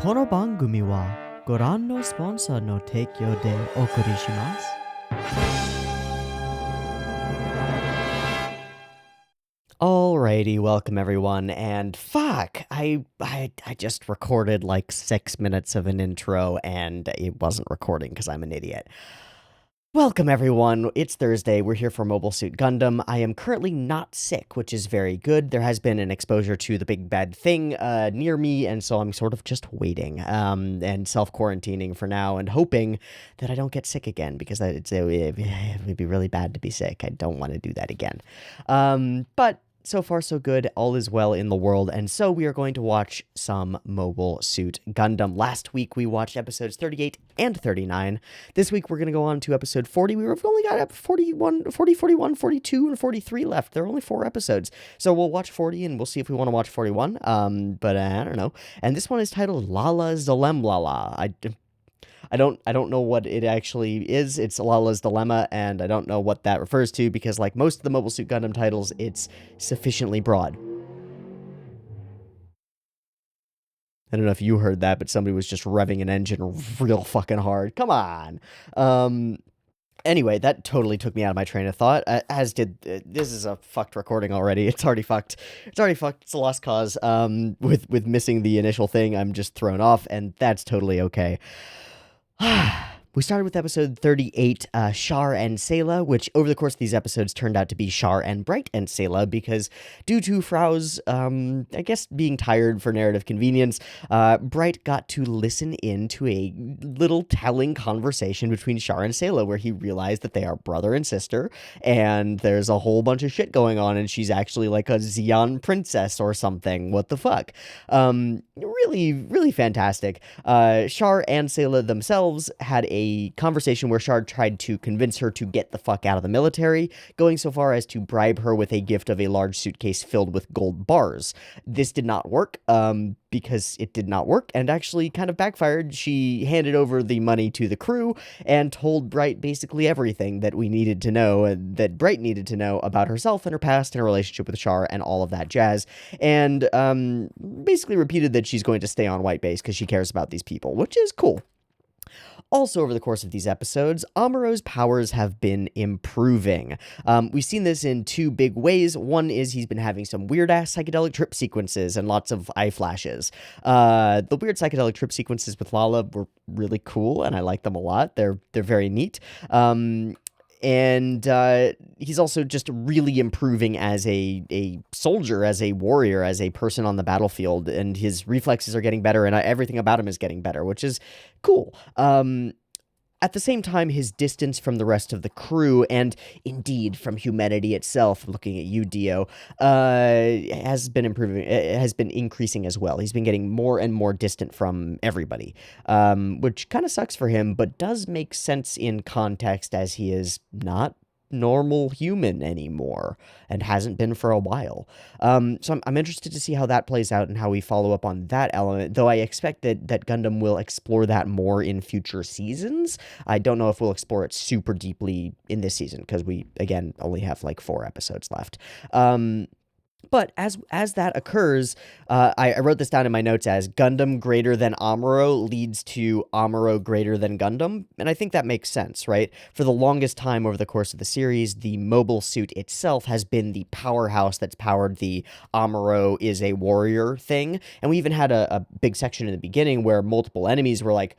この番組はご覧のスポンサーの提供でお送りします。Alrighty, welcome everyone, and fuck, I just recorded like 6 minutes of an intro and it wasn't recording because I'm an idiot. Welcome everyone, it's Thursday, we're here for Mobile Suit Gundam. I am currently not sick, which is very good. There has been an exposure to the big bad thing near me, and so I'm sort of just waiting and self-quarantining for now and hoping that I don't get sick again, because it would be really bad to be sick. I don't want to do that again. But so far, so good. All is well in the world. And so we are going to watch some Mobile Suit Gundam. Last week, we watched episodes 38 and 39. This week, we're going to go on to episode 40. We've only got up 41, 42, and 43 left. There are only 4 episodes. So we'll watch 40 and we'll see if we want to watch 41. But I don't know. And this one is titled Lala's Dilemma. I don't know what it actually is. It's Lala's Dilemma, and I don't know what that refers to, because like most of the Mobile Suit Gundam titles, it's sufficiently broad. I don't know if you heard that, but somebody was just revving an engine real fucking hard. Come on. Anyway, that totally took me out of my train of thought, as did, this is a fucked recording already. It's already fucked. It's a lost cause. With missing the initial thing, I'm just thrown off, and that's totally okay. We started with episode 38, Char and Sayla, which over the course of these episodes turned out to be Char and Bright and Sayla, because due to Frau's, I guess, being tired for narrative convenience, Bright got to listen in to a little telling conversation between Char and Sayla, where he realized that they are brother and sister, and there's a whole bunch of shit going on, and she's actually like a Zeon princess or something. What the fuck? Really, really fantastic. Char and Sayla themselves had a conversation where Char tried to convince her to get the fuck out of the military, going so far as to bribe her with a gift of a large suitcase filled with gold bars. This did not work, because it did not work, and actually kind of backfired. She handed over the money to the crew and told Bright basically everything that we needed to know, that Bright needed to know about herself and her past and her relationship with Char and all of that jazz, and basically repeated that she's going to stay on White Base because she cares about these people, which is cool. Also, over the course of these episodes, Amuro's powers have been improving. We've seen this in 2 big ways. One is he's been having some weird-ass psychedelic trip sequences and lots of eye flashes. The weird psychedelic trip sequences with Lala were really cool, and I like them a lot. They're very neat. And he's also just really improving as a soldier, as a warrior, as a person on the battlefield, and his reflexes are getting better, and everything about him is getting better, which is cool. At the same time, his distance from the rest of the crew, and indeed from humanity itself, looking at you, Dio, has been improving, has been increasing as well. He's been getting more and more distant from everybody, which kind of sucks for him, but does make sense in context, as he is not normal human anymore, and hasn't been for a while. So I'm interested to see how that plays out and how we follow up on that element, though I expect that Gundam will explore that more in future seasons. I don't know if we'll explore it super deeply in this season, because we, again, only have like 4 episodes left. But as that occurs, I wrote this down in my notes as Gundam greater than Amuro leads to Amuro greater than Gundam, and I think that makes sense, right? For the longest time over the course of the series, the mobile suit itself has been the powerhouse that's powered the Amuro is a warrior thing, and we even had a big section in the beginning where multiple enemies were like,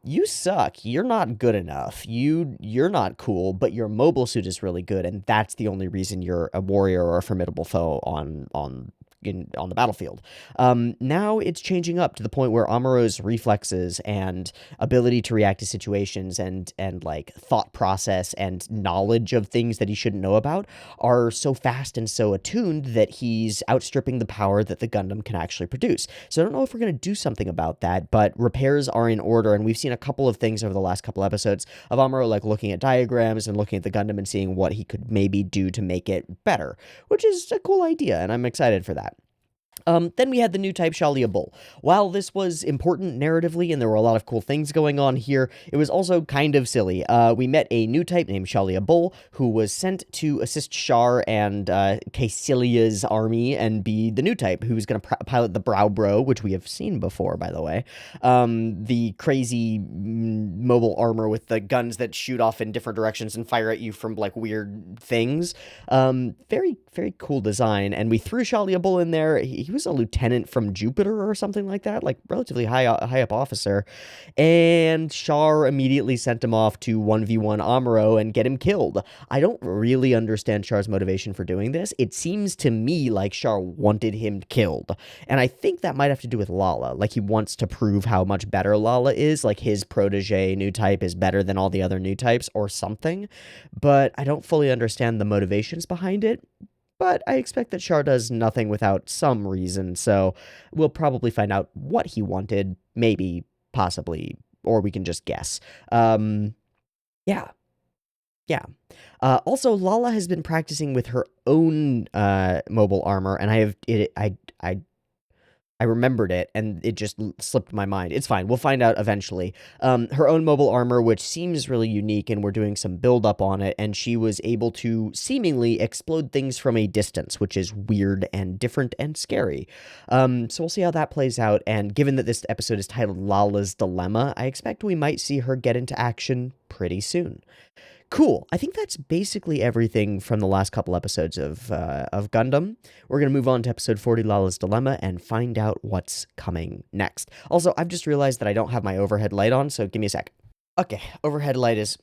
you suck, you're not good enough, you're not cool, but your mobile suit is really good, and that's the only reason you're a warrior or a formidable foe on the battlefield. Now it's changing up to the point where Amuro's reflexes and ability to react to situations and like thought process and knowledge of things that he shouldn't know about are so fast and so attuned that he's outstripping the power that the Gundam can actually produce. So I don't know if we're going to do something about that, but repairs are in order, and we've seen a couple of things over the last couple episodes of Amuro like looking at diagrams and looking at the Gundam and seeing what he could maybe do to make it better, which is a cool idea, and I'm excited for that. Then we had the Newtype Shalia Bull. While this was important narratively and there were a lot of cool things going on here, it was also kind of silly. We met a new type named Shalia Bull who was sent to assist Shar and Caecilia's army and be the new type who was going to pilot the Brow Bro, which we have seen before, by the way. The crazy mobile armor with the guns that shoot off in different directions and fire at you from like weird things. Very, very cool design. And we threw Shalia Bull in there. He was a lieutenant from Jupiter or something like that, like relatively high up officer. And Shar immediately sent him off to 1v1 Amuro and get him killed. I don't really understand Shar's motivation for doing this. It seems to me like Shar wanted him killed. And I think that might have to do with Lala. Like he wants to prove how much better Lala is. Like his protege Newtype is better than all the other Newtypes or something. But I don't fully understand the motivations behind it. But I expect that Shar does nothing without some reason, so we'll probably find out what he wanted, maybe, possibly, or we can just guess. Yeah, yeah. Also, Lala has been practicing with her own mobile armor, and I remembered it, and it just slipped my mind. It's fine. We'll find out eventually. Her own mobile armor, which seems really unique, and we're doing some build-up on it, and she was able to seemingly explode things from a distance, which is weird and different and scary. So we'll see how that plays out, and given that this episode is titled Lala's Dilemma, I expect we might see her get into action pretty soon. Cool. I think that's basically everything from the last couple episodes of Gundam. We're going to move on to episode 40, Lala's Dilemma, and find out what's coming next. Also, I've just realized that I don't have my overhead light on, so give me a sec. Okay, overhead light is...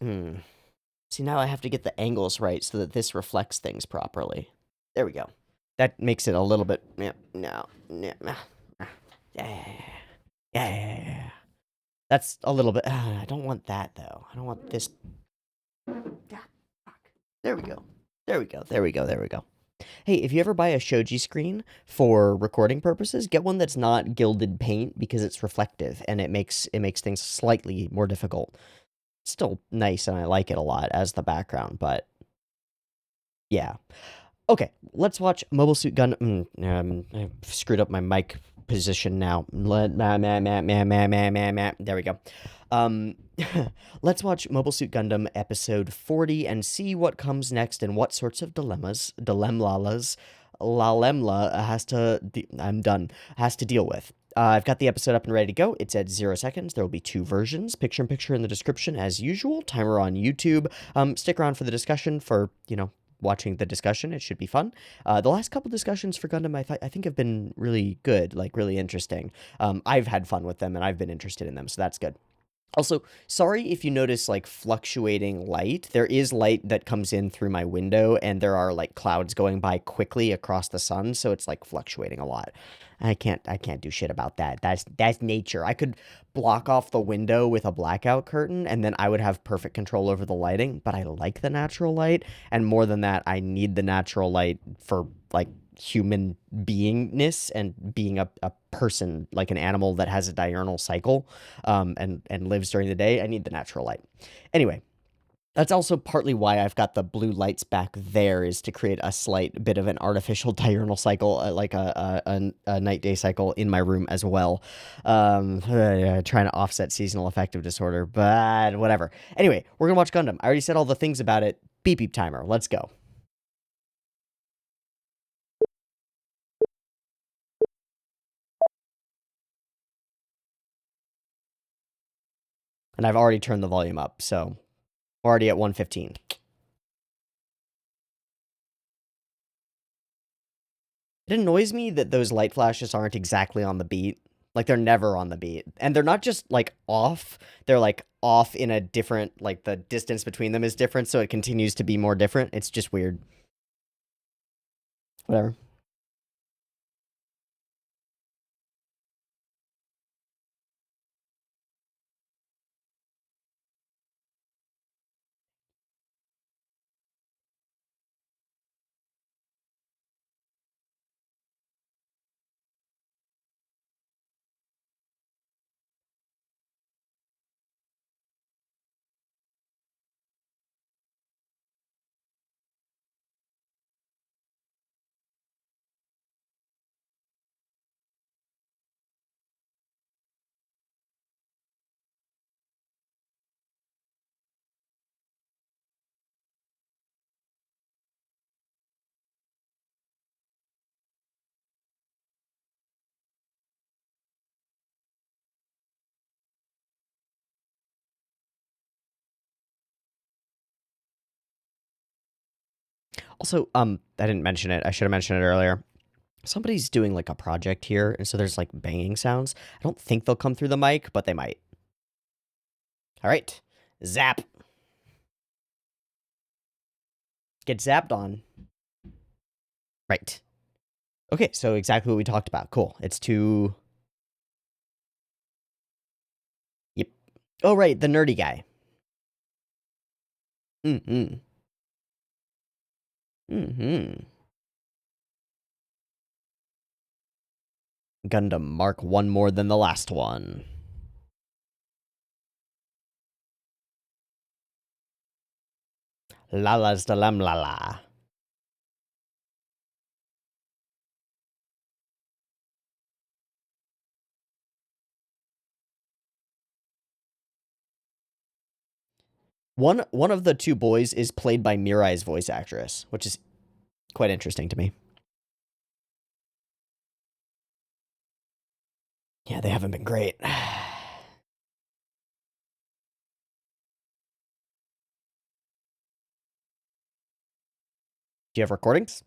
See, now I have to get the angles right so that this reflects things properly. There we go. That makes it a little bit... Yeah. That's a little bit... I don't want that, though. I don't want this... There we go. There we go. There we go. There we go. Hey, if you ever buy a shoji screen for recording purposes, get one that's not gilded paint because it's reflective and it makes things slightly more difficult. Still nice and I like it a lot as the background, but yeah. Okay, let's watch Mobile Suit Gundam. I screwed up my mic position now. There we go. Let's watch Mobile Suit Gundam episode 40 and see what comes next and what sorts of dilemmas Lalemla has to deal with. I've got the episode up and ready to go. It's at 0 seconds. There will be 2 versions. Picture-in-picture in the description as usual. Timer on YouTube. Stick around for the discussion for, watching the discussion. It should be fun. The last couple discussions for Gundam I think have been really good, like really interesting. I've had fun with them and I've been interested in them, so that's good. Also, sorry if you notice like fluctuating light. There is light that comes in through my window and there are like clouds going by quickly across the sun, so it's like fluctuating a lot. I can't do shit about that. That's nature. I could block off the window with a blackout curtain and then I would have perfect control over the lighting, but I like the natural light, and more than that, I need the natural light for like human beingness and being a person, like an animal that has a diurnal cycle and lives during the day. I need the natural light. Anyway, that's also partly why I've got the blue lights back there, is to create a slight bit of an artificial diurnal cycle, like a night-day cycle in my room as well. Trying to offset seasonal affective disorder, but whatever. Anyway, we're going to watch Gundam. I already said all the things about it. Beep beep timer. Let's go. And I've already turned the volume up, so we're already at 115. It annoys me that those light flashes aren't exactly on the beat. Like, they're never on the beat. And they're not just, like, off. They're, like, off in a different, like, the distance between them is different, so it continues to be more different. It's just weird. Whatever. Also, I didn't mention it. I should have mentioned it earlier. Somebody's doing like a project here, and so there's like banging sounds. I don't think they'll come through the mic, but they might. All right, zap. Get zapped on. Right. Okay, so exactly what we talked about. Cool. It's too. Yep. Oh, right, the nerdy guy. Mm-hmm. Mm-hmm. Gundam Mark one more than the last one. Lala's the lam lala. One of the two boys is played by Mirai's voice actress, which is quite interesting to me. Yeah, they haven't been great. Do you have recordings?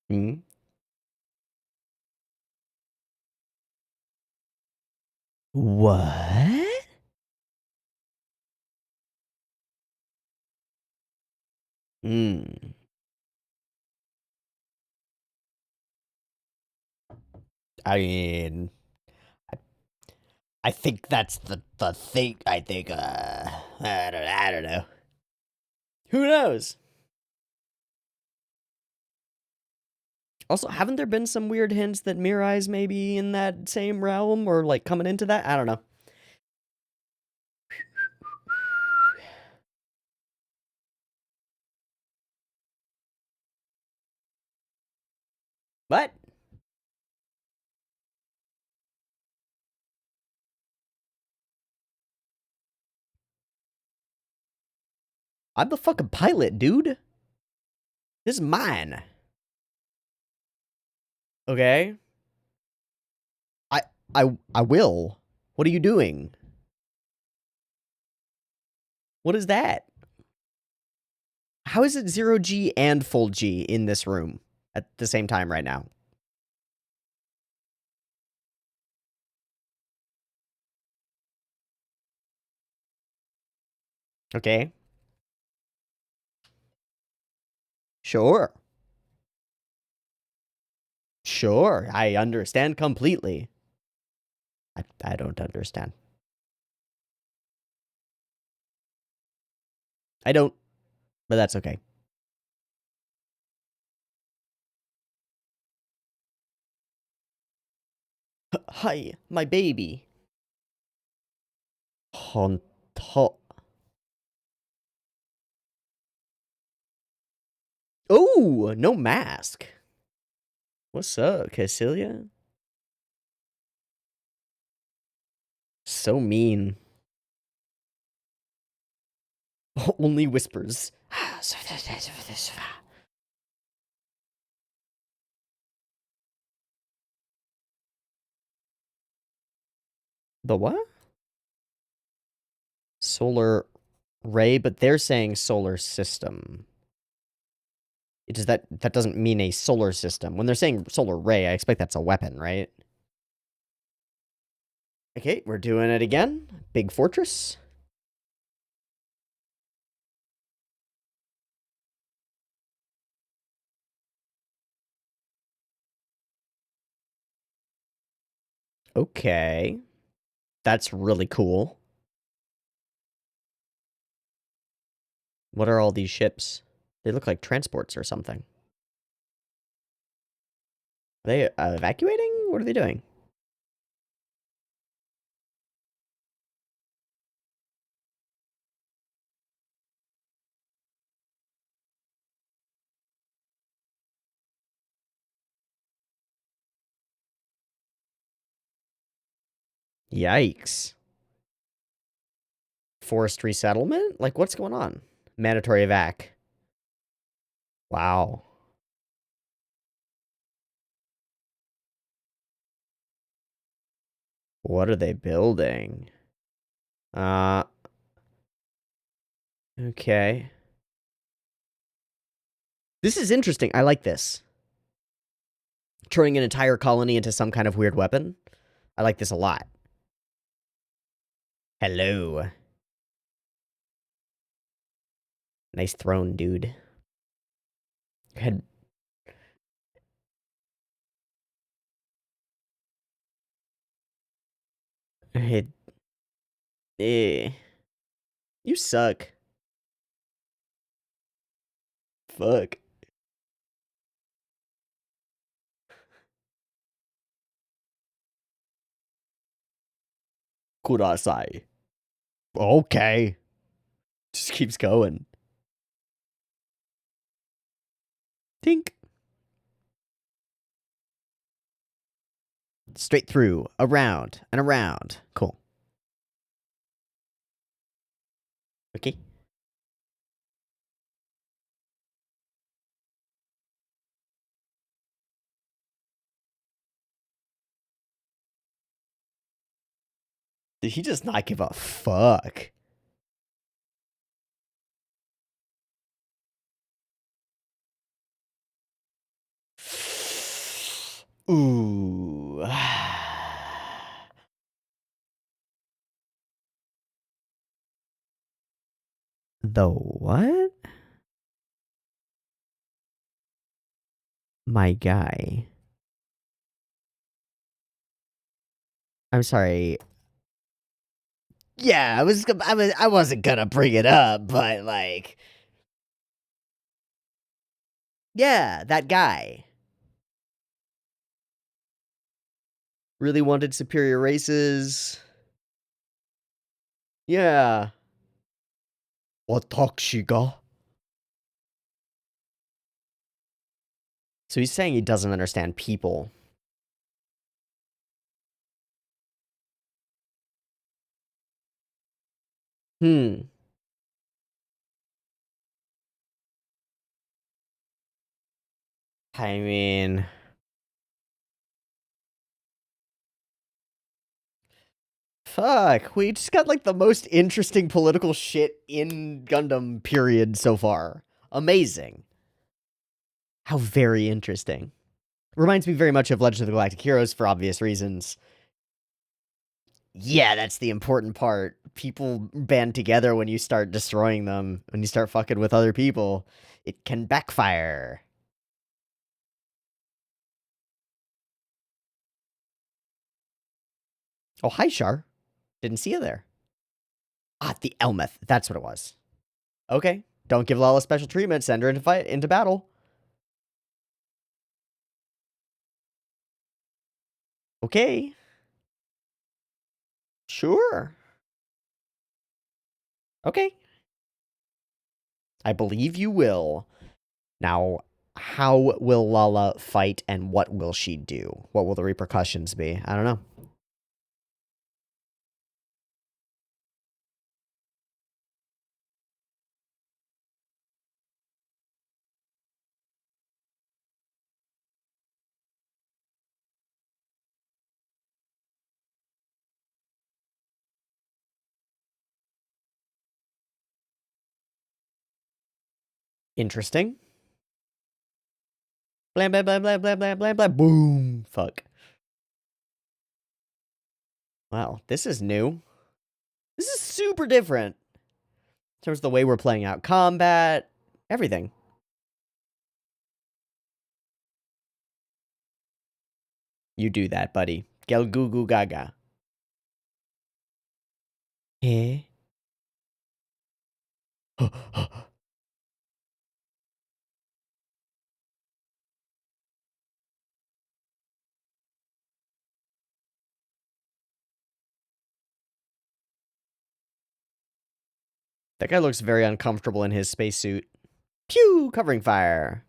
Hmm. What? Hmm. I mean, I, I think that's the thing. I think I don't know. Who knows? Also, haven't there been some weird hints that Mirai's maybe in that same realm or like coming into that? I don't know. What? I'm the fucking pilot, dude. This is mine. Okay. I I will. What are you doing? What is that? How is it 0G and full G in this room at the same time right now? Okay. Sure. Sure. I understand completely. I don't understand. I don't, but that's okay. Hi, my baby. Honto. Oh, no mask. What's up, Cassilia? So mean. Only whispers. The what? Solar ray, but they're saying solar system. That doesn't mean a solar system. When they're saying solar ray, I expect that's a weapon, right? Okay, we're doing it again. Big fortress. Okay. That's really cool. What are all these ships? They look like transports or something. Are they evacuating? What are they doing? Yikes. Forest resettlement? Like, what's going on? Mandatory evac. Wow. What are they building? Uh, okay. This is interesting. I like this. Turning an entire colony into some kind of weird weapon. I like this a lot. Hello. Nice throne, dude. Head. Head. Eh. You suck. Fuck. Kudasai. Okay. Just keeps going. Tink. Straight through, around, and around. Cool. Okay. Did he just not give a fuck? Ooh. The what? My guy. I'm sorry. Yeah, I wasn't gonna bring it up, but like, yeah, that guy really wanted superior races. Yeah. Watashi ga. So he's saying he doesn't understand people. Hmm. I mean, fuck. We just got like the most interesting political shit in Gundam period so far. Amazing. How very interesting. Reminds me very much of Legend of the Galactic Heroes for obvious reasons. Yeah, that's the important part. People band together when you start destroying them. When you start fucking with other people, it can backfire. Oh, hi, Shar. Didn't see you there. Ah, the Elmeth. That's what it was. Okay. Don't give Lala special treatment. Send her into battle. Okay. Sure. Okay. I believe you will. Now, how will Lala fight and what will she do? What will the repercussions be? I don't know. Interesting. Blam, blam, blam, blam, blam, blam, blam, blam. Boom. Fuck. Wow, this is new. This is super different. In terms of the way we're playing out combat, everything. You do that, buddy. Gel goo goo gaga. Eh? That guy looks very uncomfortable in his spacesuit. Pew! Covering fire.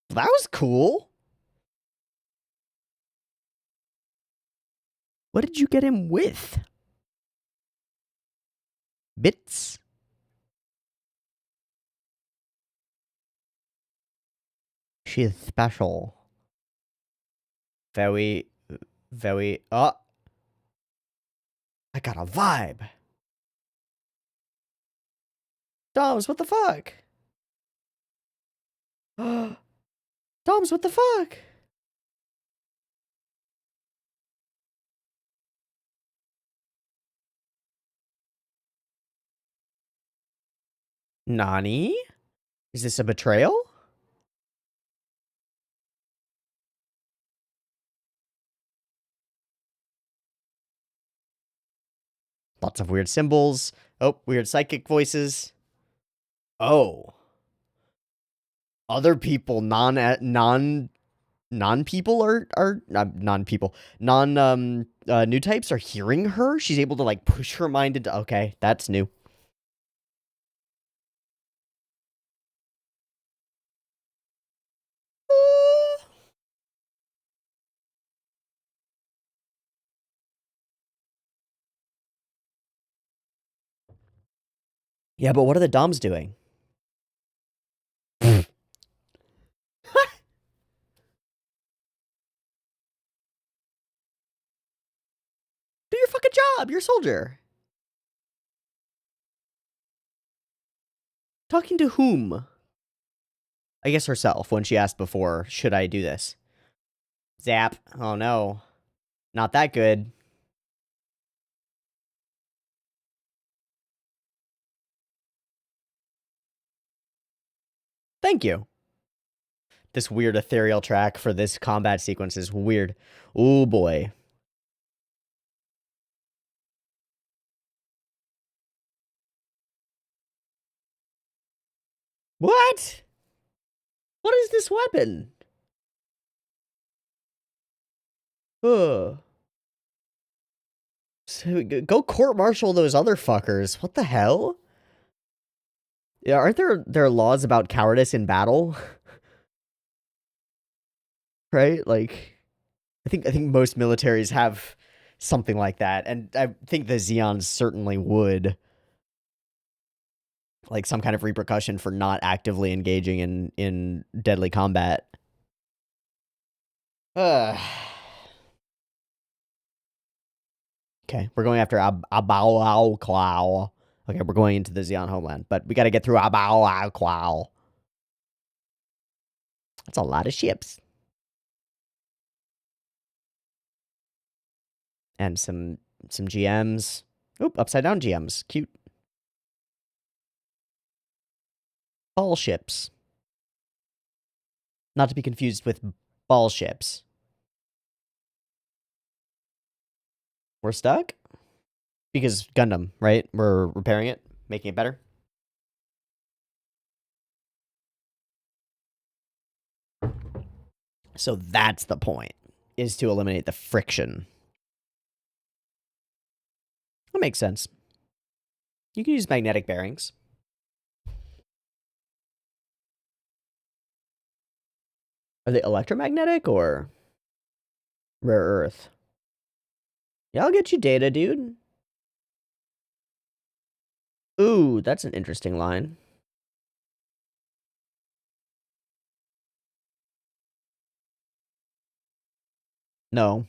That was cool. What did you get him with? Bits? She's special. Very, very. Oh, I got a vibe. Doms, what the fuck? Doms, what the fuck? Nani? Is this a betrayal? Lots of weird symbols. Oh, weird psychic voices. Oh. Other people, non people are non people new types are hearing her. She's able to like push her mind into. Okay, that's new. Yeah, but what are the Doms doing? Do your fucking job. You're a soldier. Talking to whom? I guess herself when she asked before, should I do this? Zap. Oh no. Not that good. Thank you. This weird ethereal track for this combat sequence is weird. Oh boy. What? What is this weapon? Ugh. So, go court-martial those other fuckers. What the hell? Yeah, aren't there laws about cowardice in battle? Right? Like, I think most militaries have something like that, and I think the Xeons certainly would. Like some kind of repercussion for not actively engaging in deadly combat. Okay, we're going after Abao Clow. Okay, we're going into the Xeon homeland, but we got to get through Abao Clow. That's a lot of ships. And some GMs. Oop, upside down GMs. Cute. Ball ships. Not to be confused with ball ships. We're stuck? Because Gundam, right? We're repairing it, making it better. So that's the point, is to eliminate the friction. That makes sense. You can use magnetic bearings. Are they electromagnetic or rare earth? Yeah, I'll get you data, dude. Ooh, that's an interesting line. No.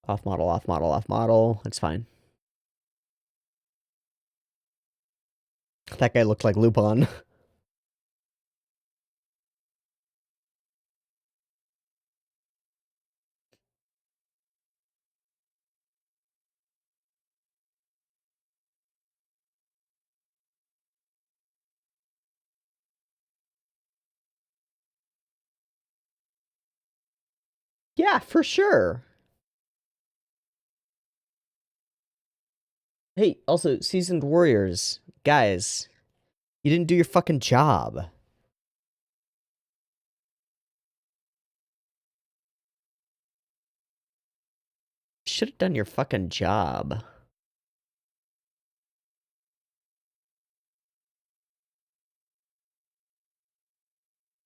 Off model, off model, off model. That's fine. That guy looked like Lupin. Yeah, for sure. Hey, also, seasoned warriors. Guys, you didn't do your fucking job. Should have done your fucking job.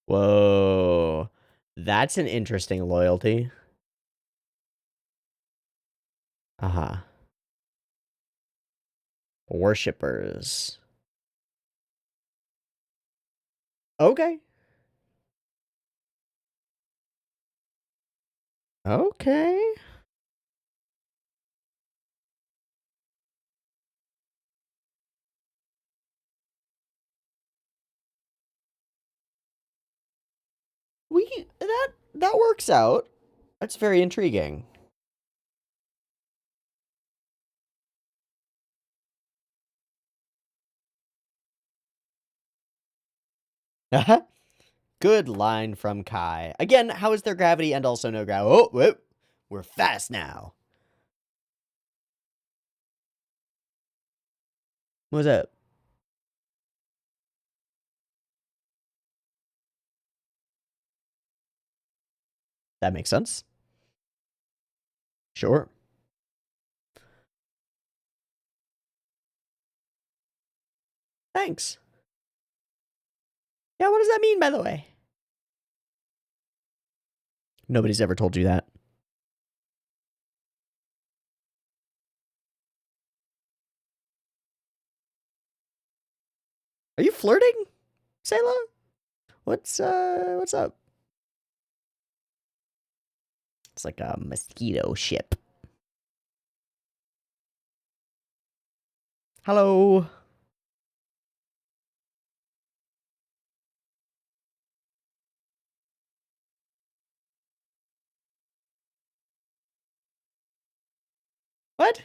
Whoa. That's an interesting loyalty. Uh-huh. Worshippers. Okay. Okay. That works out. That's very intriguing. Good line from Kai. Again, how is there gravity and also no gravity? Oh, whoa. We're fast now. What's up? That makes sense. Sure. Thanks. Yeah, what does that mean, by the way? Nobody's ever told you that. Are you flirting, Sayla? What's up? It's like a mosquito ship. Hello. What?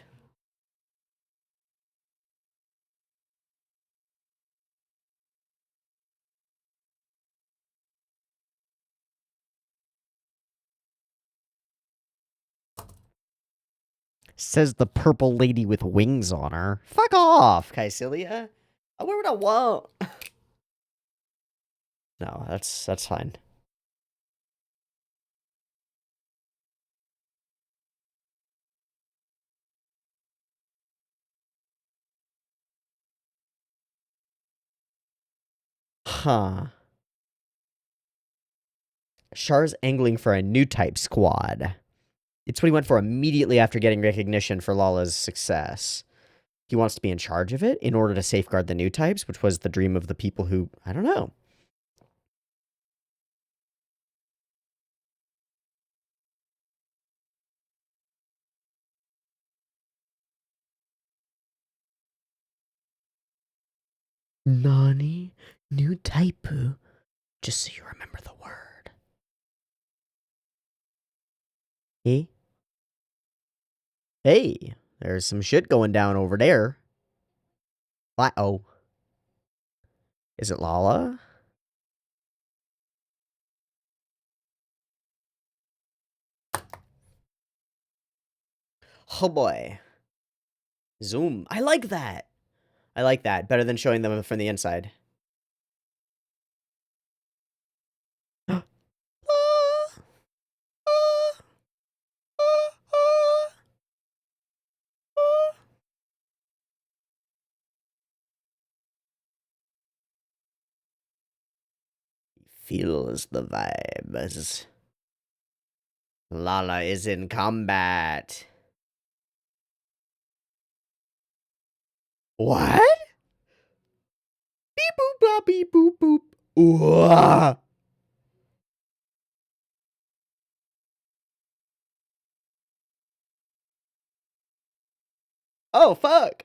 Says the purple lady with wings on her. Fuck off, Caecilia. I wear what I want. No, that's fine. Huh. Char's angling for a Newtype squad. It's what he went for immediately after getting recognition for Lala's success. He wants to be in charge of it in order to safeguard the Newtypes, which was the dream of the people who, I don't know. Nani? Newtype? Just so you remember the word. Eh? Hey, there's some shit going down over there. Uh-oh. Is it Lala? Oh boy. Zoom. I like that. I like that. Better than showing them from the inside. Feels the vibes. Lala is in combat. What? Beep boop bop beep boop boop. Ooh. Oh fuck.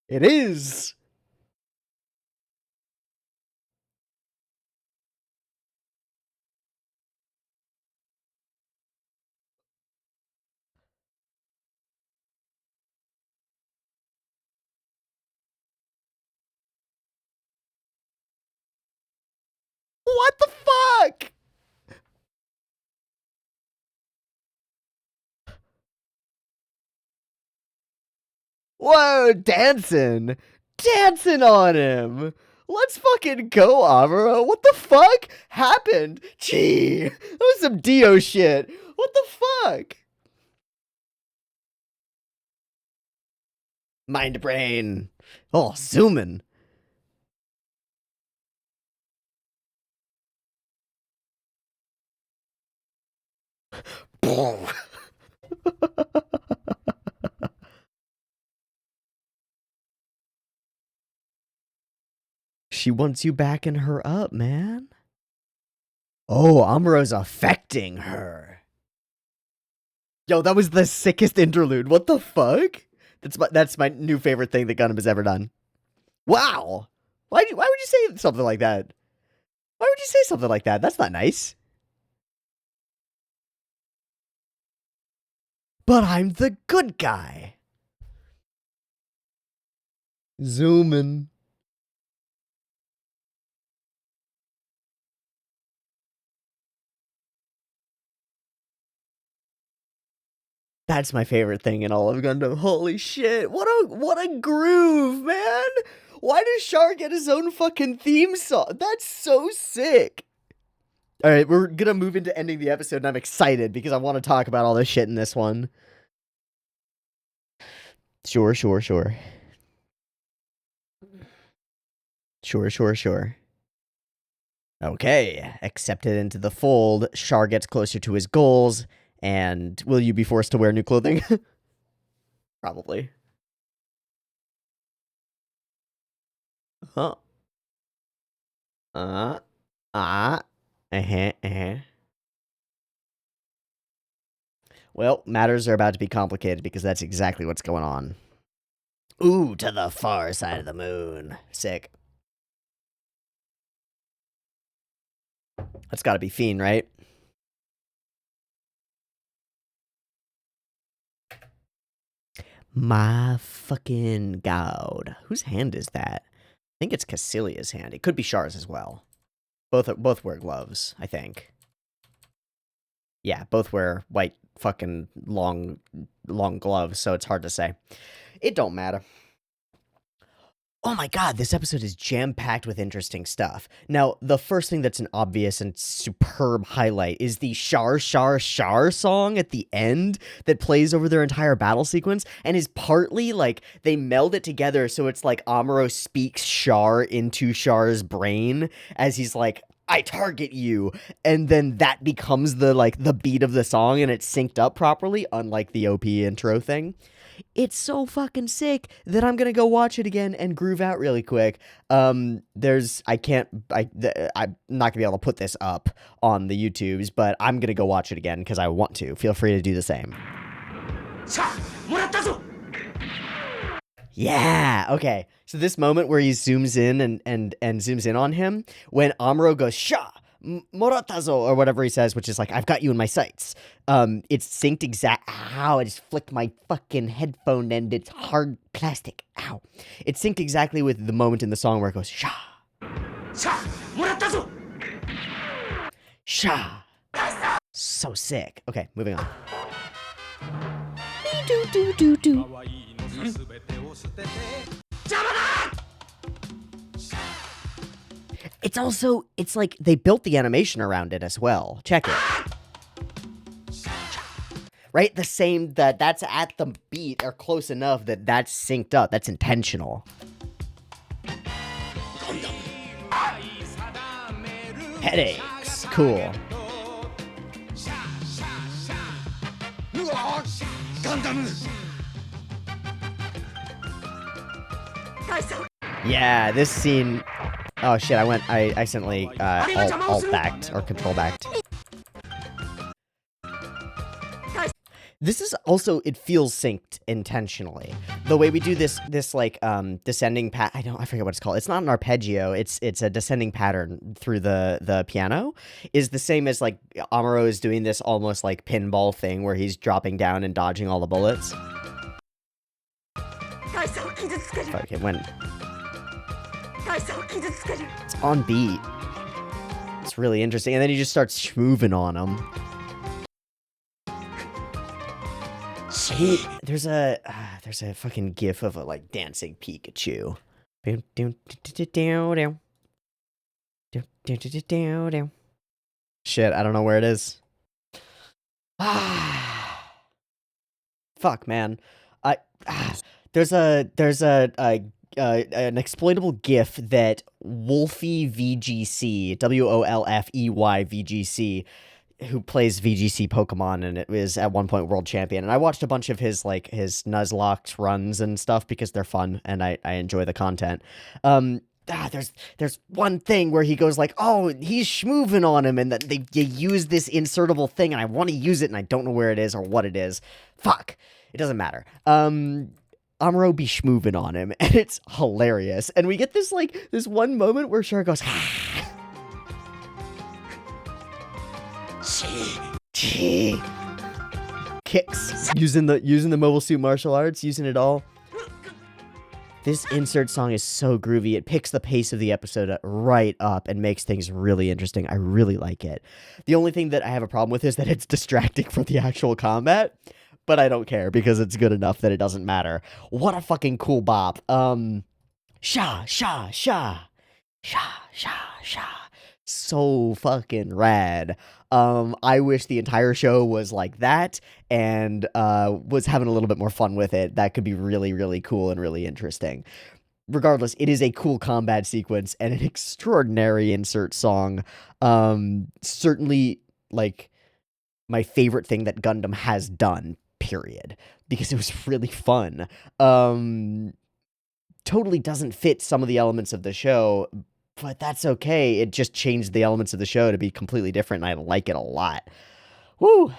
It is. What the fuck? Whoa, dancing. Dancing on him. Let's fucking go, Amuro. What the fuck happened? Gee, that was some Dio shit. What the fuck? Mind brain. Oh, zooming. She wants you backing her up, man. Oh, Amuro's affecting her. Yo, that was the sickest interlude. What the fuck? That's my new favorite thing that Gundam has ever done. Wow. Why would you say something like that? Why would you say something like that? That's not nice. But I'm the good guy. Zoom in. That's my favorite thing in all of Gundam. Holy shit. What a groove, man. Why does Char get his own fucking theme song? That's so sick. All right, we're going to move into ending the episode, and I'm excited because I want to talk about all this shit in this one. Sure. Sure. Okay, accepted into the fold. Char gets closer to his goals, and will you be forced to wear new clothing? Probably. Huh. Well, matters are about to be complicated because that's exactly what's going on. Ooh, to the far side of the moon. Sick. That's gotta be Fiend, right? My fucking god. Whose hand is that? I think it's Cassilia's hand. It could be Char's as well. Both wear gloves, I think. Yeah, both wear white fucking long gloves, so it's hard to say. It don't matter. Oh my god, this episode is jam-packed with interesting stuff. Now, the first thing that's an obvious and superb highlight is the Char song at the end that plays over their entire battle sequence and is partly like they meld it together so it's like Amuro speaks Char into Char's brain as he's like, I target you, and then that becomes the beat of the song and it's synced up properly, unlike the OP intro thing. It's so fucking sick that I'm gonna go watch it again and groove out really quick. I'm not gonna be able to put this up on the YouTubes, but I'm gonna go watch it again because I want to. Feel free to do the same. Yeah, okay. So this moment where he zooms in and zooms in on him, when Amuro goes, Sha! Moratazo, or whatever he says, which is like, I've got you in my sights. It's synced I just flicked my fucking headphone and it's hard plastic. Ow. It's synced exactly with the moment in the song where it goes, Sha! Sha! Moratazo! Sha! So sick. Okay, moving on. It's like they built the animation around it as well. Check it. Right? The same, that's at the beat or close enough that's synced up. That's intentional. Headaches. Cool. Yeah, this scene. Oh shit, I accidentally alt-backed or control-backed. This is also, it feels synced intentionally. The way we do this like, descending I forget what it's called. It's not an arpeggio, it's a descending pattern through the piano, is the same as like, Amuro is doing this almost like pinball thing where he's dropping down and dodging all the bullets. Fuck, it went. It's on beat. It's really interesting. And then he just starts schmooving on him. There's a fucking gif of a like dancing Pikachu. Shit, I don't know where it is. Fuck, man. There's an exploitable GIF that Wolfey VGC, WOLFEY VGC, who plays VGC Pokemon and it was at one point world champion. And I watched a bunch of his Nuzlocke runs and stuff because they're fun and I enjoy the content. there's one thing where he goes like, oh, he's schmoovin' on him, and that they use this insertable thing, and I want to use it, and I don't know where it is or what it is. Fuck, it doesn't matter. Amuro be schmoovin' on him, and it's hilarious. And we get this one moment where Char goes, kicks using the mobile suit martial arts, using it all. This insert song is so groovy. It picks the pace of the episode right up and makes things really interesting. I really like it. The only thing that I have a problem with is that it's distracting from the actual combat, but I don't care because it's good enough that it doesn't matter. What a fucking cool bop. Sha, sha, sha. Sha, sha, sha. So fucking rad. I wish the entire show was like that and was having a little bit more fun with it. That could be really, really cool and really interesting. Regardless, it is a cool combat sequence and an extraordinary insert song. Certainly, like, my favorite thing that Gundam has done, period. Because it was really fun. Totally doesn't fit some of the elements of the show, but that's okay. It just changed the elements of the show to be completely different, and I like it a lot. Woo!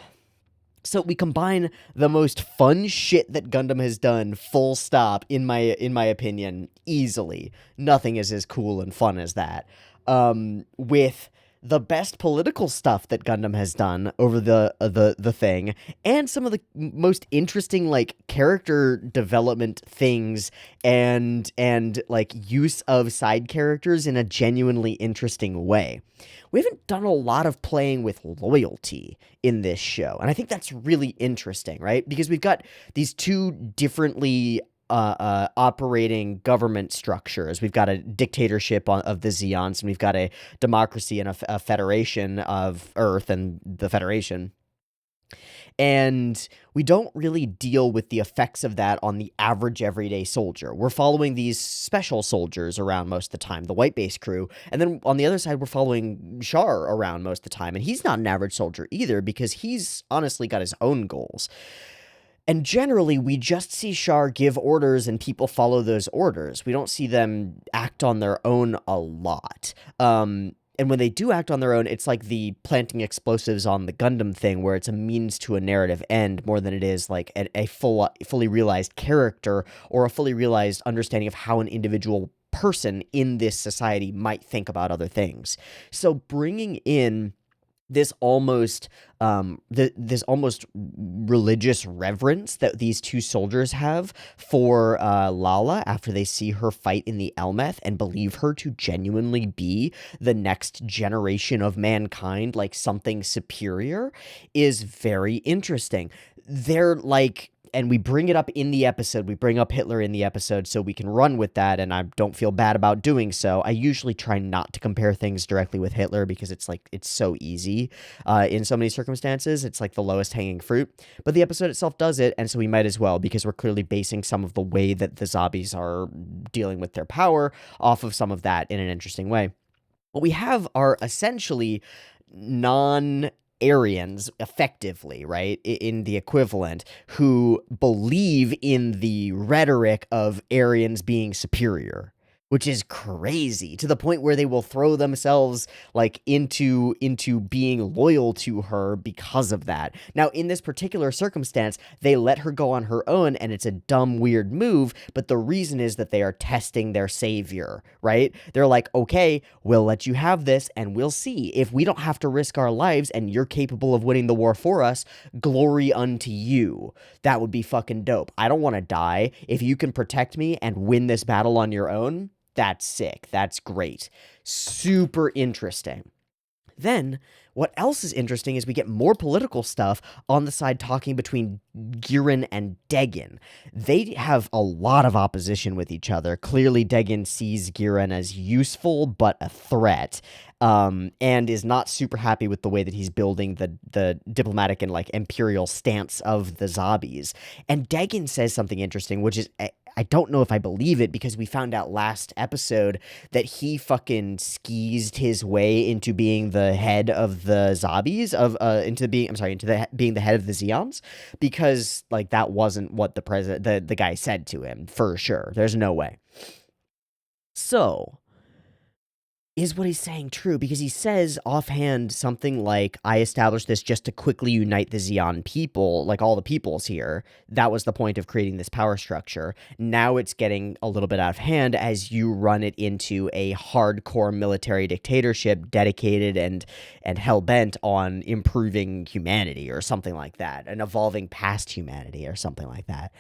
So we combine the most fun shit that Gundam has done, full stop, in my opinion, easily. Nothing is as cool and fun as that. With the best political stuff that Gundam has done over the thing, and some of the most interesting, like, character development things and like use of side characters in a genuinely interesting way. We haven't done a lot of playing with loyalty in this show, and I think that's really interesting, right? Because we've got these two differently operating government structures. We've got a dictatorship of the Zeons, and we've got a democracy and a federation of Earth and the Federation. And we don't really deal with the effects of that on the average everyday soldier. We're following these special soldiers around most of the time, the white base crew. And then on the other side, we're following Char around most of the time. And he's not an average soldier either, because he's honestly got his own goals. And generally, we just see Char give orders and people follow those orders. We don't see them act on their own a lot. And when they do act on their own, it's like the planting explosives on the Gundam thing, where it's a means to a narrative end more than it is like a fully realized character or a fully realized understanding of how an individual person in this society might think about other things. So bringing in this almost religious reverence that these two soldiers have for Lala after they see her fight in the Elmeth and believe her to genuinely be the next generation of mankind, like something superior, is very interesting. They're like, and we bring it up in the episode. We bring up Hitler in the episode so we can run with that, and I don't feel bad about doing so. I usually try not to compare things directly with Hitler because it's so easy in so many circumstances. It's like the lowest hanging fruit. But the episode itself does it, and so we might as well, because we're clearly basing some of the way that the zombies are dealing with their power off of some of that in an interesting way. What we have are essentially Aryans, effectively, right, in the equivalent, who believe in the rhetoric of Aryans being superior, which is crazy, to the point where they will throw themselves like into being loyal to her because of that. Now, in this particular circumstance, they let her go on her own, and it's a dumb, weird move, but the reason is that they are testing their savior, right? They're like, okay, we'll let you have this, and we'll see. If we don't have to risk our lives and you're capable of winning the war for us, glory unto you. That would be fucking dope. I don't want to die. If you can protect me and win this battle on your own, that's sick. That's great. Super interesting. Then, what else is interesting is we get more political stuff on the side talking between Gihren and Degin. They have a lot of opposition with each other. Clearly, Degin sees Gihren as useful but a threat, and is not super happy with the way that he's building the diplomatic and like imperial stance of the zombies. And Degin says something interesting, which is, I don't know if I believe it, because we found out last episode that he fucking skeezed his way into being the head of the zombies, being the head of the Zeons, because like that wasn't what the guy said to him, for sure. There's no way. So Is what he's saying true? Because he says offhand something like, I established this just to quickly unite the Xeon people, like all the peoples here. That was the point of creating this power structure. Now it's getting a little bit out of hand as you run it into a hardcore military dictatorship dedicated and hell-bent on improving humanity or something like that, and evolving past humanity or something like that.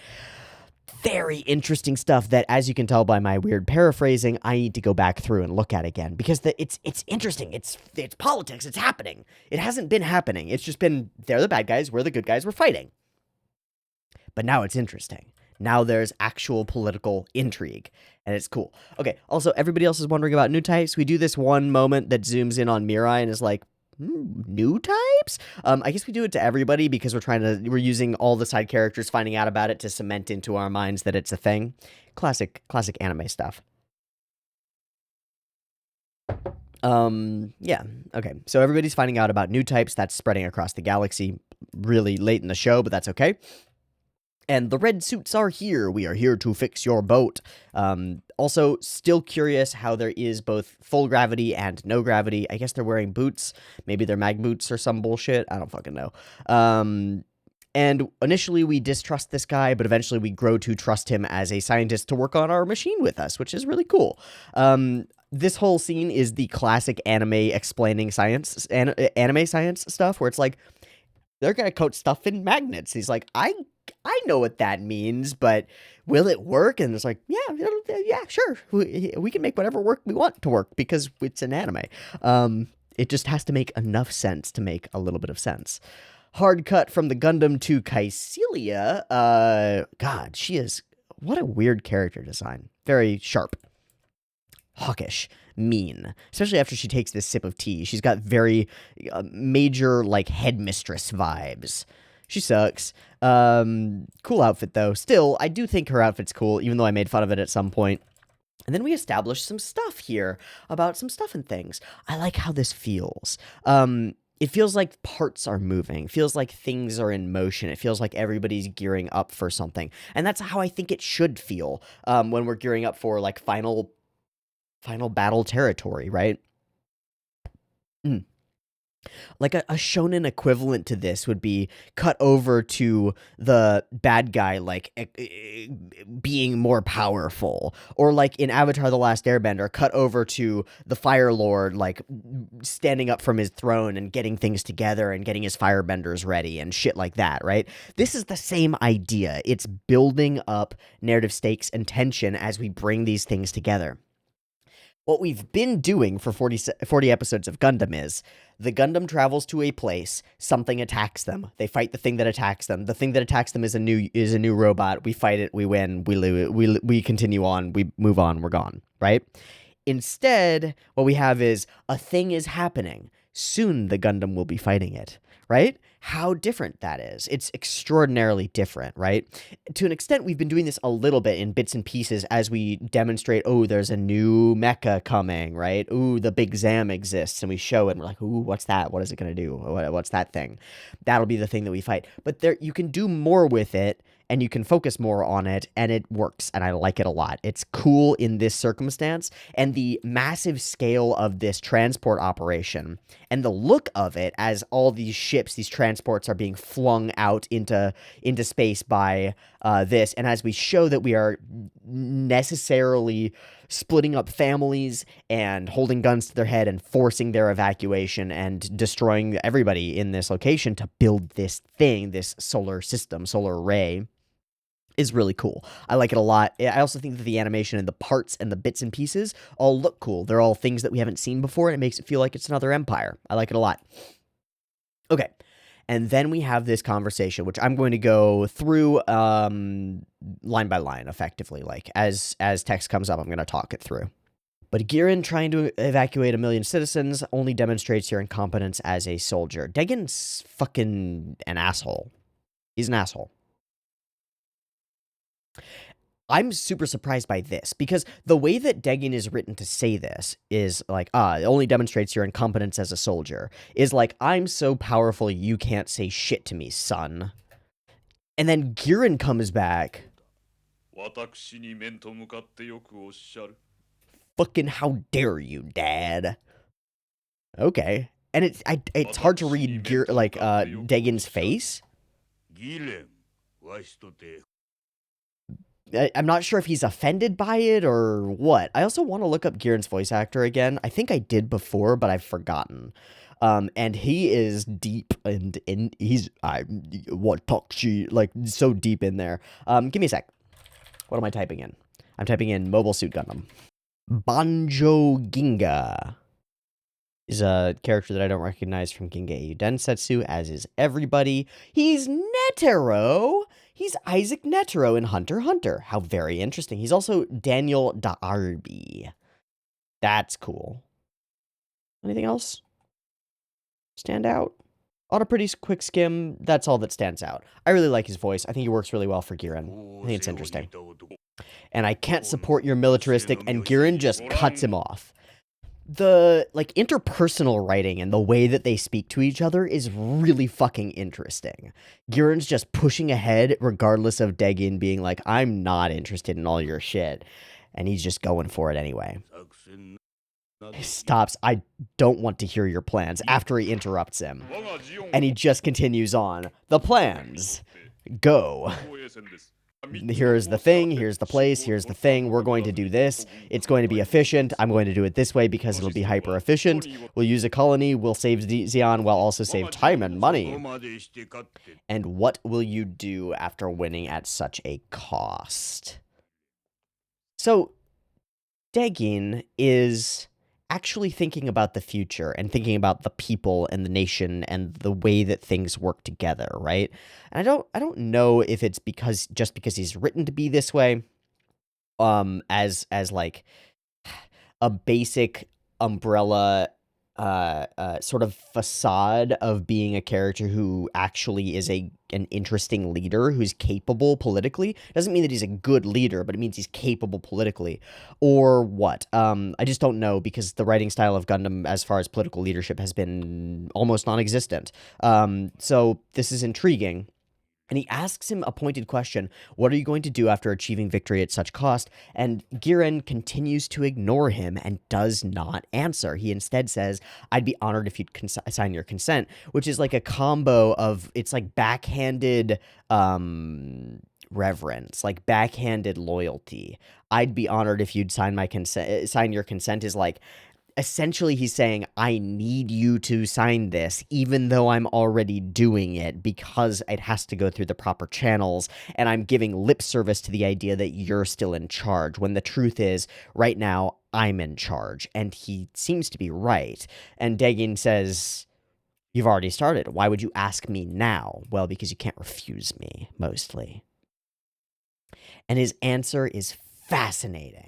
Very interesting stuff that, as you can tell by my weird paraphrasing, I need to go back through and look at again because it's interesting. It's politics. It's happening. It hasn't been happening. It's just been they're the bad guys, we're the good guys, we're fighting. But now it's interesting. Now there's actual political intrigue, and it's cool. Okay, also, everybody else is wondering about Newtypes. We do this one moment that zooms in on Mirai and is like, Newtypes? I guess we do it to everybody because we're using all the side characters finding out about it to cement into our minds that it's a thing. Classic anime stuff. Yeah, okay. So everybody's finding out about Newtypes. That's spreading across the galaxy really late in the show, but that's okay. And the red suits are here. We are here to fix your boat. Also, still curious how there is both full gravity and no gravity. I guess they're wearing boots. Maybe they're mag boots or some bullshit. I don't fucking know. And initially we distrust this guy, but eventually we grow to trust him as a scientist to work on our machine with us, which is really cool. This whole scene is the classic anime explaining science, anime science stuff, where it's like, they're gonna coat stuff in magnets. He's like, I know what that means, but will it work? And it's like, yeah, sure. We can make whatever work we want to work because it's an anime. It just has to make enough sense to make a little bit of sense. Hard cut from the Gundam to Kycelia. God, she is, what a weird character design. Very sharp. Hawkish, mean, especially after she takes this sip of tea. She's got very major, like, headmistress vibes. She sucks. Cool outfit, though. Still, I do think her outfit's cool, even though I made fun of it at some point. And then we established some stuff here about some stuff and things. I like how this feels. It feels like parts are moving. It feels like things are in motion. It feels like everybody's gearing up for something. And that's how I think it should feel when we're gearing up for, like, final battle territory, right? Like a shonen equivalent to this would be cut over to the bad guy, like being more powerful, or like in Avatar: The Last Airbender, cut over to the Fire Lord, like standing up from his throne and getting things together and getting his firebenders ready and shit like that, right? This is the same idea. It's building up narrative stakes and tension as we bring these things together. What we've been doing for 40 episodes of Gundam is the Gundam travels to a place, something attacks them. They fight the thing that attacks them. The thing that attacks them is a new robot. We fight it, we win, we lose, we continue on, we move on, we're gone, right? Instead, what we have is a thing is happening. Soon the Gundam will be fighting it, right? How different that is. It's extraordinarily different, right? To an extent, we've been doing this a little bit in bits and pieces as we demonstrate, oh, there's a new mecha coming, right? Ooh, the big Zam exists, and we show it, and we're like, ooh, what's that? What is it going to do? What's that thing? That'll be the thing that we fight. But there, you can do more with it, and you can focus more on it, and it works, and I like it a lot. It's cool in this circumstance, and the massive scale of this transport operation, and the look of it as all these ships, these transports are being flung out into space by this, and as we show that we are necessarily splitting up families and holding guns to their head and forcing their evacuation and destroying everybody in this location to build this thing, this solar system, solar array, is really cool. I like it a lot. I also think that the animation and the parts and the bits and pieces all look cool. They're all things that we haven't seen before, and it makes it feel like it's another empire. I like it a lot. Okay. And then we have this conversation, which I'm going to go through line by line, effectively. Like, as text comes up, I'm going to talk it through. But Girin trying to evacuate 1 million citizens only demonstrates your incompetence as a soldier. Degen's fucking an asshole. He's an asshole. I'm super surprised by this, because the way that Degen is written to say this is like, it only demonstrates your incompetence as a soldier, is like, I'm so powerful you can't say shit to me, son. And then Girin comes back. Fucking how dare you, Dad? Okay. And it's hard to read Dagon's face. I'm not sure if he's offended by it or what. I also want to look up Giren's voice actor again. I think I did before, but I've forgotten. And he is deep and he's what talk she like so deep in there. Give me a sec. What am I typing in? I'm typing in Mobile Suit Gundam. Banjo Ginga is a character that I don't recognize from Ginga Densetsu, as is everybody. He's Netero! He's Isaac Netero in Hunter x Hunter. How very interesting. He's also Daniel Darby. That's cool. Anything else stand out? On a pretty quick skim, that's all that stands out. I really like his voice. I think he works really well for Giren. I think it's interesting. And I can't support your militaristic, and Giren just cuts him off. The, like, interpersonal writing and the way that they speak to each other is really fucking interesting. Giren's just pushing ahead regardless of Dagon being like, I'm not interested in all your shit. And he's just going for it anyway. He stops. I don't want to hear your plans after he interrupts him. And he just continues on. The plans. Go. Here's the thing, here's the place, here's the thing, we're going to do this, it's going to be efficient, I'm going to do it this way because it'll be hyper efficient, we'll use a colony, we'll save Zeon while also save time and money. And what will you do after winning at such a cost? So, Dagon is actually thinking about the future and thinking about the people and the nation and the way that things work together, right? And I don't know if it's because he's written to be this way, as like a basic umbrella sort of facade of being a character who actually is an interesting leader who's capable politically. Doesn't mean that he's a good leader, but it means he's capable politically. Or what? I just don't know, because the writing style of Gundam as far as political leadership has been almost non-existent. So this is intriguing. And he asks him a pointed question, what are you going to do after achieving victory at such cost? And Giren continues to ignore him and does not answer. He instead says, I'd be honored if you'd sign your consent, which is like a combo of, it's like backhanded reverence, like backhanded loyalty. I'd be honored if you'd sign your consent is like, essentially, he's saying, I need you to sign this, even though I'm already doing it, because it has to go through the proper channels, and I'm giving lip service to the idea that you're still in charge, when the truth is, right now, I'm in charge. And he seems to be right. And Dagon says, you've already started. Why would you ask me now? Well, because you can't refuse me, mostly. And his answer is fascinating.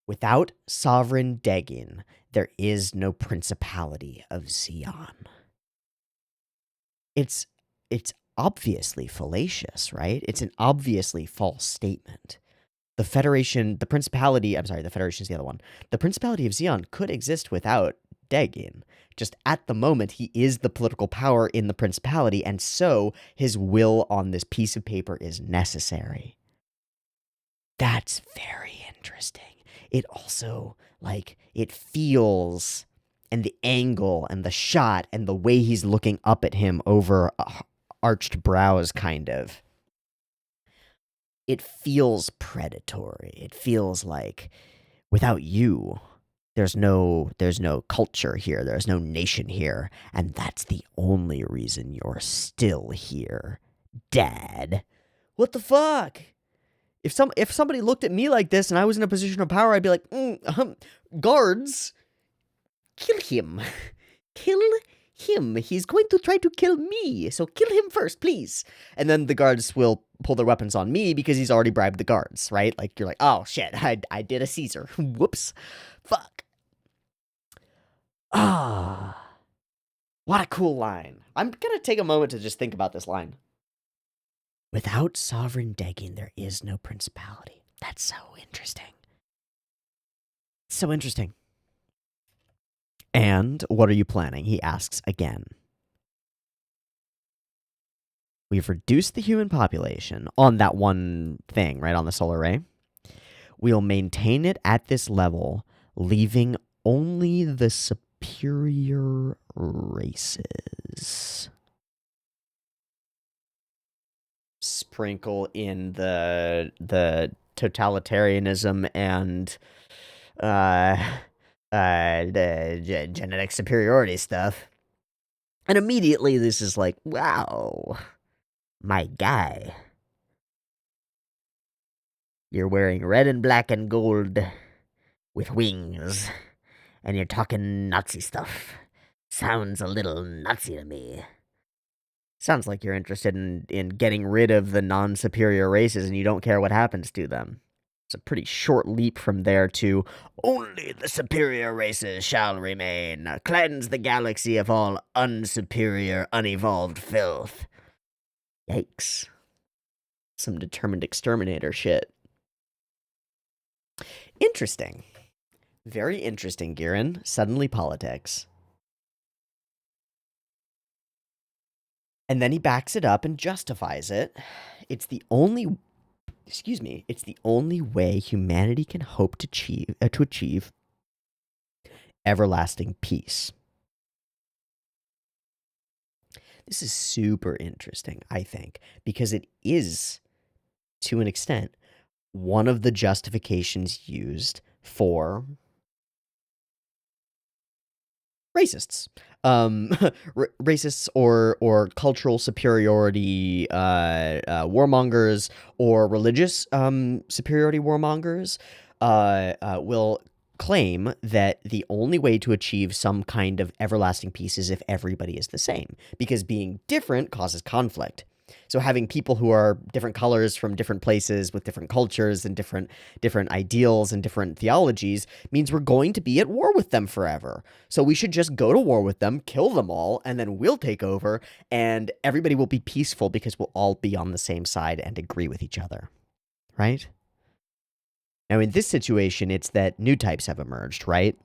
Without sovereign Dagon, there is no principality of Zeon. It's obviously fallacious, right? It's an obviously false statement. The Principality of Zeon could exist without Dagon. Just at the moment, he is the political power in the Principality, and so his will on this piece of paper is necessary. That's very interesting. It also, like, it feels, and the angle and the shot and the way he's looking up at him over arched brows, kind of, it feels predatory. It feels like, without you, there's no culture here, there's no nation here, and that's the only reason you're still here, Dad. What the fuck? If somebody looked at me like this and I was in a position of power, I'd be like, guards, kill him. Kill him. He's going to try to kill me, so kill him first, please. And then the guards will pull their weapons on me because he's already bribed the guards, right? Like, you're like, oh, shit, I did a Caesar. Whoops. Fuck. Ah. What a cool line. I'm gonna take a moment to just think about this line. Without sovereign Dagon, there is no principality. That's so interesting. So interesting. And what are you planning? He asks again. We've reduced the human population on that one thing, right, on the solar array. We'll maintain it at this level leaving only the superior races. Sprinkle in the totalitarianism and the genetic superiority stuff. And immediately this is like, wow, my guy. You're wearing red and black and gold with wings, and you're talking Nazi stuff. Sounds a little Nazi to me. Sounds like you're interested in getting rid of the non-superior races and you don't care what happens to them. It's a pretty short leap from there to only the superior races shall remain. Cleanse the galaxy of all unsuperior, unevolved filth. Yikes. Some determined exterminator shit. Interesting. Very interesting, Giran. Suddenly politics. And then he backs it up and justifies it. It's the only way humanity can hope to achieve everlasting peace. This is super interesting, I think, because it is, to an extent, one of the justifications used for racists. Racists or cultural superiority warmongers or religious superiority warmongers will claim that the only way to achieve some kind of everlasting peace is if everybody is the same, because being different causes conflict. So having people who are different colors from different places with different cultures and different ideals and different theologies means we're going to be at war with them forever. So we should just go to war with them, kill them all, and then we'll take over, and everybody will be peaceful because we'll all be on the same side and agree with each other. Right? Now, in this situation, it's that new types have emerged, right?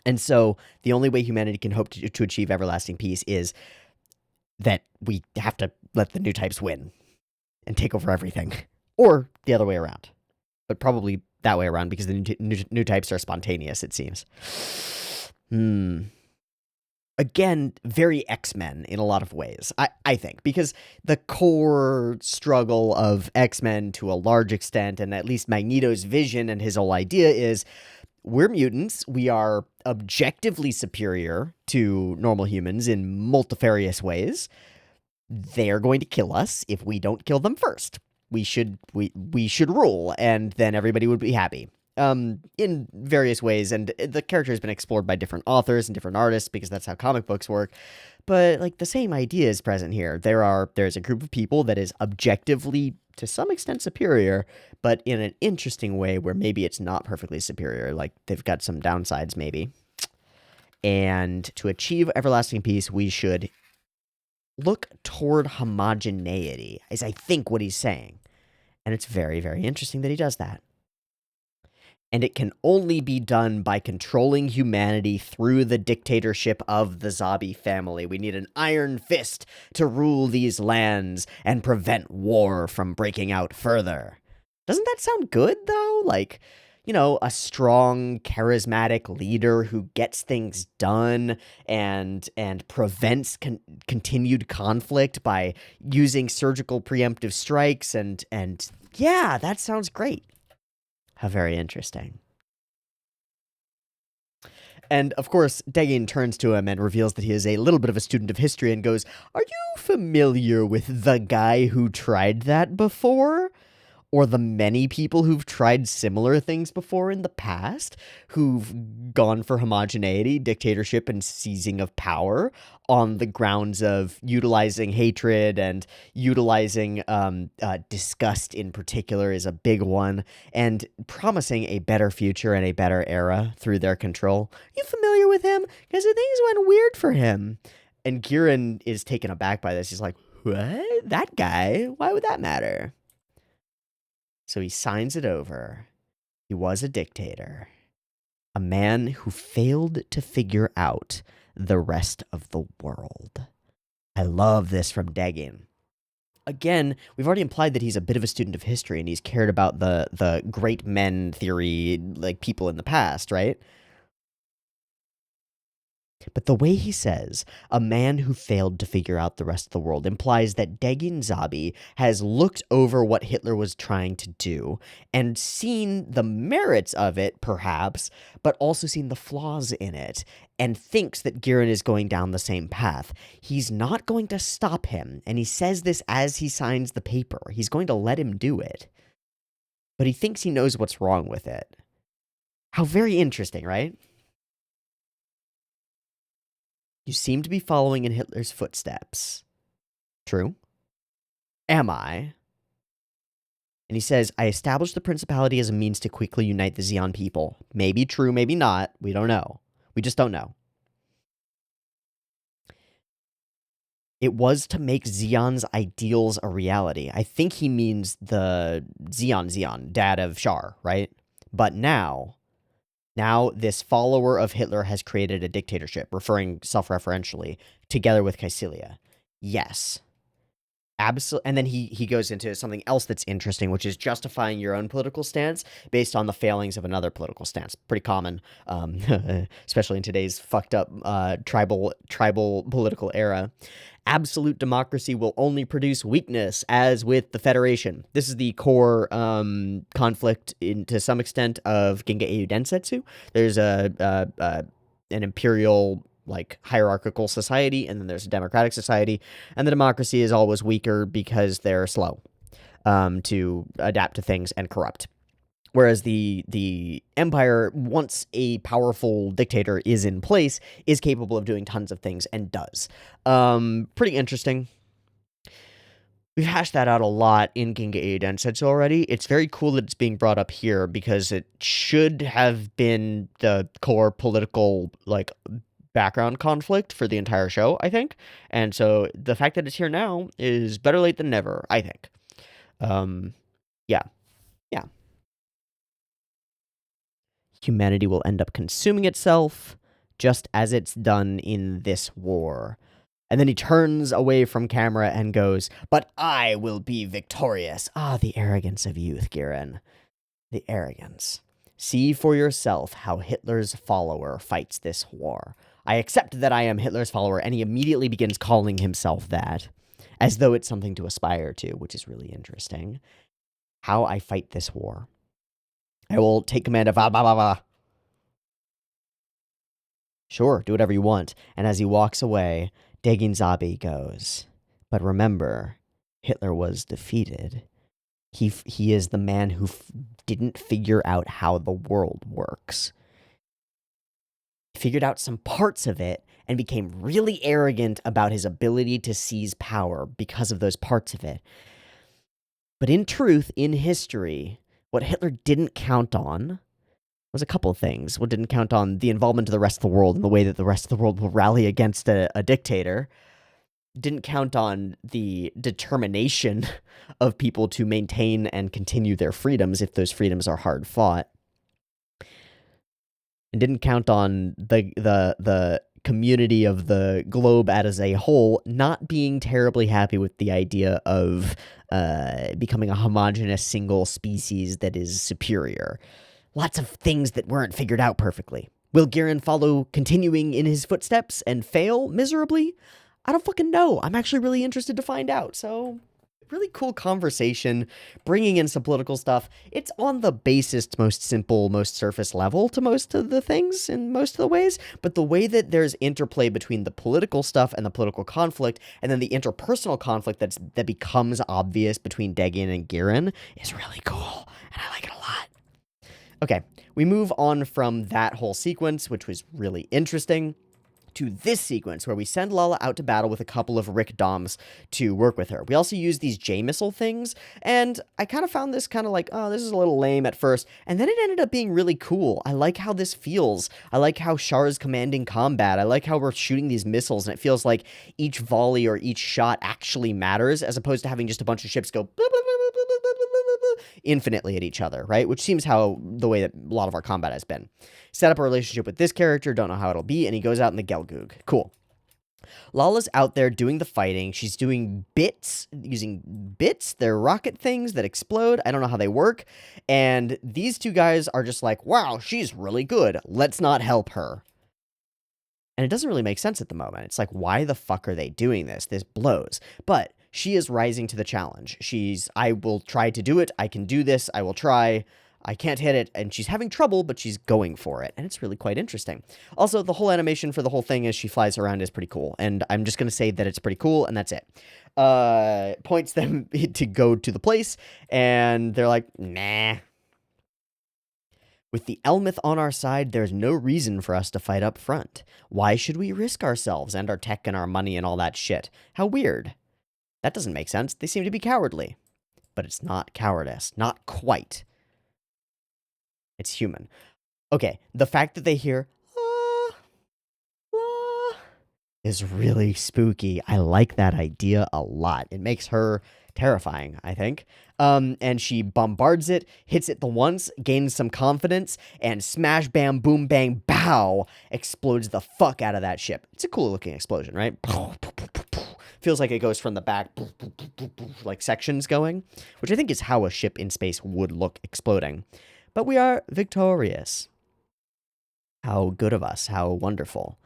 And so the only way humanity can hope to achieve everlasting peace is that we have to let the new types win and take over everything. Or the other way around. But probably that way around because the new types are spontaneous, it seems. Again, very X-Men in a lot of ways, I think, because the core struggle of X-Men to a large extent, and at least Magneto's vision and his whole idea is, we're mutants, we are objectively superior to normal humans in multifarious ways. They're going to kill us if we don't kill them first. We should rule, and then everybody would be happy. In various ways, and the character has been explored by different authors and different artists because that's how comic books work. But like the same idea is present here. There's a group of people that is objectively to some extent superior, but in an interesting way where maybe it's not perfectly superior. Like they've got some downsides maybe. And to achieve everlasting peace, we should look toward homogeneity, is I think what he's saying. And it's very, very interesting that he does that. And it can only be done by controlling humanity through the dictatorship of the Zabi family. We need an iron fist to rule these lands and prevent war from breaking out further. Doesn't that sound good, though? Like, you know, a strong, charismatic leader who gets things done and prevents continued conflict by using surgical preemptive strikes and yeah, that sounds great. How very interesting. And of course, Degin turns to him and reveals that he is a little bit of a student of history and goes, "Are you familiar with the guy who tried that before? Or the many people who've tried similar things before in the past, who've gone for homogeneity, dictatorship, and seizing of power on the grounds of utilizing hatred and utilizing disgust in particular is a big one, and promising a better future and a better era through their control. You familiar with him? Because things went weird for him." And Giran is taken aback by this. He's like, "What? That guy? Why would that matter?" So he signs it over. He was a dictator. A man who failed to figure out the rest of the world. I love this from Degin. again, we've already implied that he's a bit of a student of history and he's cared about the great men theory, like people in the past, right? But the way he says, a man who failed to figure out the rest of the world, implies that Degin Zabi has looked over what Hitler was trying to do and seen the merits of it, perhaps, but also seen the flaws in it, and thinks that Giran is going down the same path. He's not going to stop him, and he says this as he signs the paper. He's going to let him do it. But he thinks he knows what's wrong with it. How very interesting, right? You seem to be following in Hitler's footsteps. True? Am I? And he says, I established the principality as a means to quickly unite the Xi'an people. Maybe true, maybe not. We don't know. We just don't know. It was to make Xi'an's ideals a reality. I think he means the Xi'an, dad of Shar, right? But now this follower of Hitler has created a dictatorship, referring self-referentially, together with Caecilia. Yes. Absolutely. And then he goes into something else that's interesting, which is justifying your own political stance based on the failings of another political stance. Pretty common, especially in today's fucked up tribal political era. Absolute democracy will only produce weakness, as with the Federation. This is the core conflict, to some extent, of Ginga Eiyu Densetsu. There's an imperial, like, hierarchical society, and then there's a democratic society, and the democracy is always weaker because they're slow to adapt to things and corrupt. Whereas the empire, once a powerful dictator is in place, is capable of doing tons of things and does. Pretty interesting. We've hashed that out a lot in Ginga Eiyu Densetsu already. It's very cool that it's being brought up here because it should have been the core political, like, background conflict for the entire show, I think. And so the fact that it's here now is better late than never, I think. Yeah. Humanity will end up consuming itself, just as it's done in this war. And then he turns away from camera and goes, but I will be victorious. Ah, the arrogance of youth, Giran. The arrogance. See for yourself how Hitler's follower fights this war. I accept that I am Hitler's follower, and he immediately begins calling himself that, as though it's something to aspire to, which is really interesting. How I fight this war. I will take command of blah, blah, blah, blah. Sure, do whatever you want. And as he walks away, Degin Zabi goes, but remember, Hitler was defeated. He is the man who didn't figure out how the world works. He figured out some parts of it and became really arrogant about his ability to seize power because of those parts of it. But in truth, in history, what Hitler didn't count on was a couple of things. What didn't count on the involvement of the rest of the world and the way that the rest of the world will rally against a dictator. Didn't count on the determination of people to maintain and continue their freedoms if those freedoms are hard fought. And didn't count on the community of the globe as a whole not being terribly happy with the idea of becoming a homogenous single species that is superior. Lots of things that weren't figured out perfectly. Will Giran follow continuing in his footsteps and fail miserably? I don't fucking know. I'm actually really interested to find out. So, really cool conversation, bringing in some political stuff. It's on the basest, most simple, most surface level to most of the things in most of the ways, but the way that there's interplay between the political stuff and the political conflict, and then the interpersonal conflict that becomes obvious between Degin and Giran is really cool, and I like it a lot. Okay, we move on from that whole sequence, which was really interesting, to this sequence where we send Lala out to battle with a couple of Rick Doms to work with her. We also use these J-missile things, and I kind of found this kind of like, oh, this is a little lame at first, and then it ended up being really cool. I like how this feels. I like how Shar is commanding combat. I like how we're shooting these missiles, and it feels like each volley or each shot actually matters, as opposed to having just a bunch of ships go blah, blah, blah, blah, blah, blah, blah, blah, infinitely at each other, right? Which seems how the way that a lot of our combat has been. Set up a relationship with this character, don't know how it'll be, and he goes out in the Gelgoog. Cool. Lala's out there doing the fighting. She's doing bits, using bits. They're rocket things that explode. I don't know how they work. And these two guys are just like, wow, she's really good. Let's not help her. And it doesn't really make sense at the moment. It's like, why the fuck are they doing this? This blows. But she is rising to the challenge. I will try to do it. I can do this. I will try. I can't hit it, and she's having trouble, but she's going for it, and it's really quite interesting. Also, the whole animation for the whole thing as she flies around is pretty cool, and I'm just going to say that it's pretty cool, and that's it. Points them to go to the place, and they're like, nah. With the Elmeth on our side, there's no reason for us to fight up front. Why should we risk ourselves and our tech and our money and all that shit? How weird. That doesn't make sense. They seem to be cowardly. But it's not cowardice. Not quite. It's human. Okay, the fact that they hear ah, ah, is really spooky. I like that idea a lot. It makes her terrifying, I think. And she bombards it, hits it the once, gains some confidence, and smash, bam, boom, bang, bow, explodes the fuck out of that ship. It's a cool looking explosion, right? Feels like it goes from the back, like sections going, which I think is how a ship in space would look exploding. But we are victorious. How good of us. How wonderful.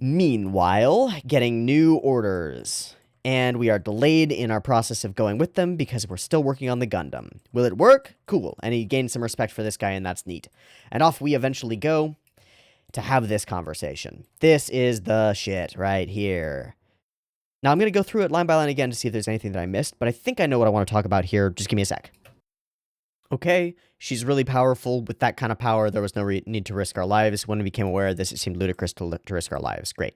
Meanwhile, getting new orders. And we are delayed in our process of going with them because we're still working on the Gundam. Will it work? Cool. And he gained some respect for this guy, and that's neat. And off we eventually go to have this conversation. This is the shit right here. Now, I'm going to go through it line by line again to see if there's anything that I missed, but I think I know what I want to talk about here. Just give me a sec. Okay, she's really powerful. With that kind of power, there was no need to risk our lives. When we became aware of this, it seemed ludicrous to risk our lives. Great.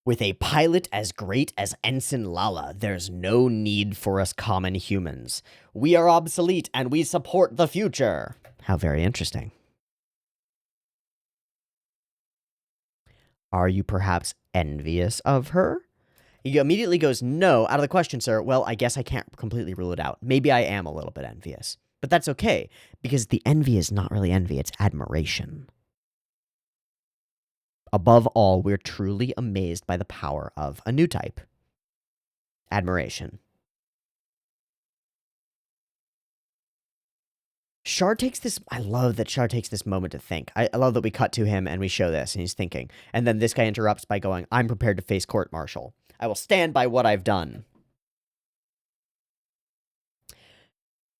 With a pilot as great as Ensign Lala, there's no need for us common humans. We are obsolete, and we support the future. How very interesting. Are you perhaps envious of her? He immediately goes, no, out of the question, sir. Well, I guess I can't completely rule it out. Maybe I am a little bit envious. But that's okay, because the envy is not really envy, it's admiration. Above all, we're truly amazed by the power of a Newtype. Admiration. Char takes this, I love that Char takes this moment to think. I love that we cut to him and we show this, and he's thinking. And then this guy interrupts by going, I'm prepared to face court-martial. I will stand by what I've done.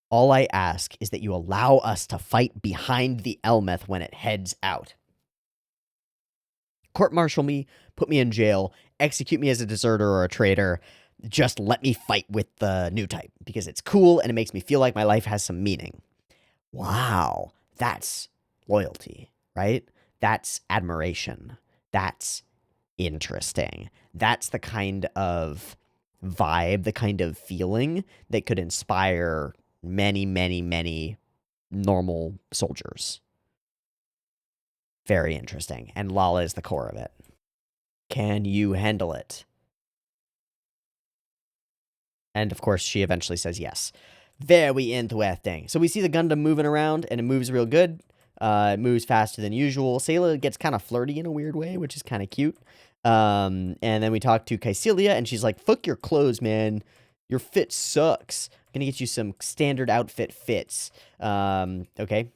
All I ask is that you allow us to fight behind the Elmeth when it heads out. Court-martial me, put me in jail, execute me as a deserter or a traitor. Just let me fight with the Newtype, because it's cool and it makes me feel like my life has some meaning. Wow, that's loyalty, right? That's admiration. That's interesting. That's the kind of vibe, the kind of feeling that could inspire many, many, many normal soldiers. Very interesting. And Lala is the core of it. Can you handle it? And of course, she eventually says yes. Very interesting. So we see the Gundam moving around, and it moves real good. It moves faster than usual. Sayla gets kind of flirty in a weird way, which is kind of cute. And then we talk to Kycilia, and she's like, fuck your clothes, man. Your fit sucks. I'm gonna get you some standard outfit fits. Okay.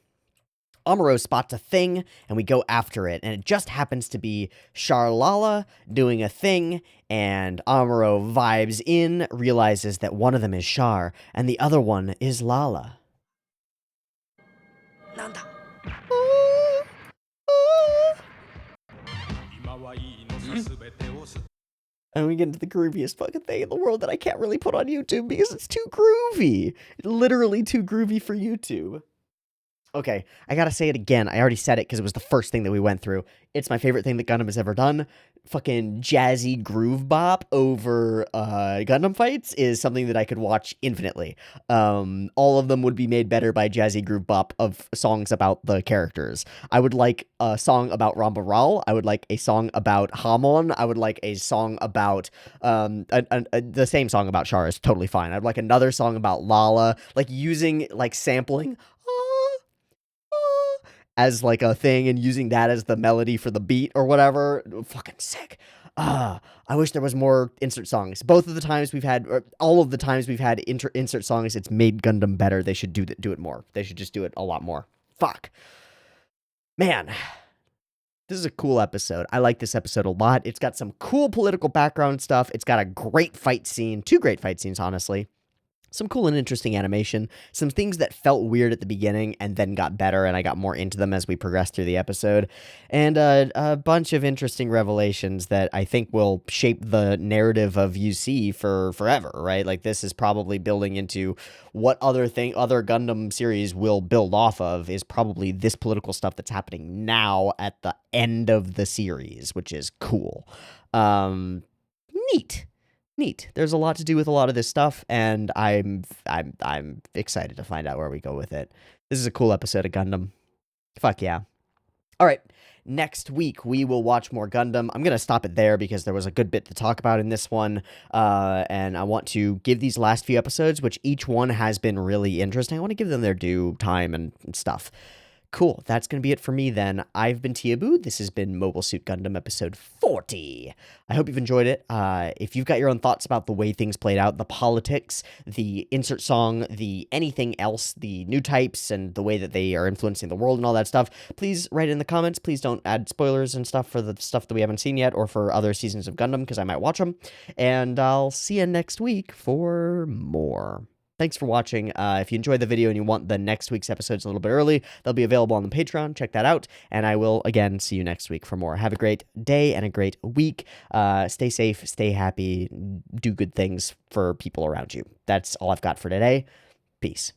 Amuro spots a thing, and we go after it, and it just happens to be Charlala doing a thing, and Amuro vibes in, realizes that one of them is Char, and the other one is Lala. Nanda. And we get into the grooviest fucking thing in the world that I can't really put on YouTube because it's too groovy. Literally too groovy for YouTube. Okay, I gotta say it again. I already said it because it was the first thing that we went through. It's my favorite thing that Gundam has ever done. Fucking jazzy groove bop over Gundam fights is something that I could watch infinitely. All of them would be made better by jazzy groove bop of songs about the characters. I would like a song about Ramba Ral. I would like a song about Hamon. I would like a song about the same song about Char is totally fine. I'd like another song about Lala, like using like sampling as like a thing and using that as the melody for the beat or whatever. Fucking sick. I wish there was more insert songs. Both of the times we've had, or all of the times we've had insert songs, it's made Gundam better. They should do it more. They should just do it a lot more. Fuck. Man, this is a cool episode. I like this episode a lot. It's got some cool political background stuff. It's got a great fight scene. 2 great fight scenes, honestly. Some cool and interesting animation, some things that felt weird at the beginning and then got better, and I got more into them as we progressed through the episode, and a bunch of interesting revelations that I think will shape the narrative of UC for forever, right? Like, this is probably building into what other Gundam series will build off of, is probably this political stuff that's happening now at the end of the series, which is cool. Neat. There's a lot to do with a lot of this stuff, and I'm excited to find out where we go with it. This is a cool episode of Gundam. Fuck yeah. All right. Next week, we will watch more Gundam. I'm going to stop it there because there was a good bit to talk about in this one, and I want to give these last few episodes, which each one has been really interesting. I want to give them their due time and stuff. Cool, that's going to be it for me then. I've been Teeaboo. This has been Mobile Suit Gundam episode 40. I hope you've enjoyed it. If you've got your own thoughts about the way things played out, the politics, the insert song, the anything else, the Newtypes, and the way that they are influencing the world and all that stuff, please write it in the comments. Please don't add spoilers and stuff for the stuff that we haven't seen yet or for other seasons of Gundam, because I might watch them. And I'll see you next week for more. Thanks for watching. If you enjoyed the video and you want the next week's episodes a little bit early, they'll be available on the Patreon. Check that out. And I will, again, see you next week for more. Have a great day and a great week. Stay safe, stay happy, do good things for people around you. That's all I've got for today. Peace.